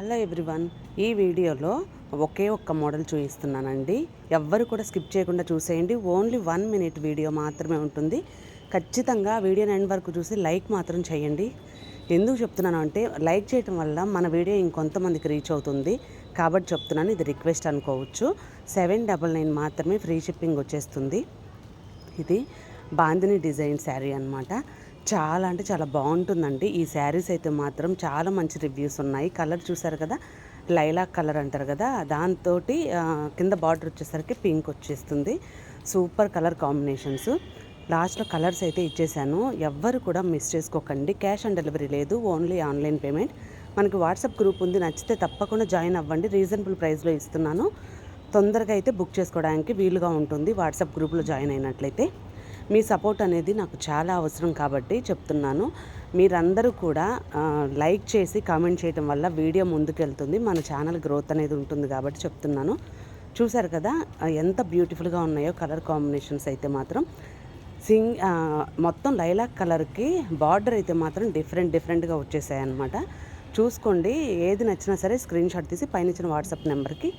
Hello everyone, ఈ వీడియోలో ఒకే ఒక్క మోడల్ చూపిస్తున్నానండి. ఎవ్వరు కూడా స్కిప్ చేయకుండా చూసేయండి. ఓన్లీ 1 మినిట్ వీడియో మాత్రమే ఉంటుంది. ఖచ్చితంగా వీడియోని ఎండ్ వరకు చూసి లైక్ మాత్రం చేయండి. ఎందుకు చెప్తున్నాను అంటే, లైక్ చేయటం వల్ల మన వీడియో ఇంకొంతమందికి రీచ్ అవుతుంది కాబట్టి చెప్తున్నాను. ఇది రిక్వెస్ట్ అనుకోవచ్చు. 799 మాత్రమే ఫ్రీ షిప్పింగ్ వచ్చేస్తుంది. ఇది బాందిని డిజైన్ శారీ అనమాట. చాలా అంటే చాలా బాగుంటుందండి. ఈ శారీస్ అయితే మాత్రం చాలా మంచి రివ్యూస్ ఉన్నాయి. కలర్ చూసారు కదా, లైలాక్ కలర్ అంటారు కదా, దాంతో కింద బార్డర్ వచ్చేసరికి పింక్ వచ్చేస్తుంది. Super colour combinations. లాస్ట్లో కలర్స్ అయితే ఇచ్చేసాను. ఎవ్వరు కూడా మిస్ చేసుకోకండి. క్యాష్ ఆన్ డెలివరీ లేదు, ఓన్లీ ఆన్లైన్ పేమెంట్. మనకి వాట్సాప్ గ్రూప్ ఉంది, నచ్చితే తప్పకుండా జాయిన్ అవ్వండి. రీజనబుల్ ప్రైస్లో ఇస్తున్నాను. తొందరగా అయితే బుక్ చేసుకోవడానికి వీలుగా ఉంటుంది వాట్సాప్ గ్రూప్లో జాయిన్ అయినట్లయితే. మీ సపోర్ట్ అనేది నాకు చాలా అవసరం కాబట్టి చెప్తున్నాను. మీరందరూ కూడా లైక్ చేసి కామెంట్ చేయడం వల్ల వీడియో ముందుకెళ్తుంది, మన ఛానల్ గ్రోత్ అనేది ఉంటుంది కాబట్టి చెప్తున్నాను. చూసారు కదా ఎంత బ్యూటిఫుల్గా ఉన్నాయో కలర్ కాంబినేషన్స్ అయితే మాత్రం. మొత్తం లైలాక్ కలర్కి బార్డర్ అయితే మాత్రం డిఫరెంట్గా వచ్చేసాయి అన్నమాట. చూసుకోండి. ఏది నచ్చినా సరే స్క్రీన్ షాట్ తీసి పైన ఇచ్చిన వాట్సాప్ నెంబర్కి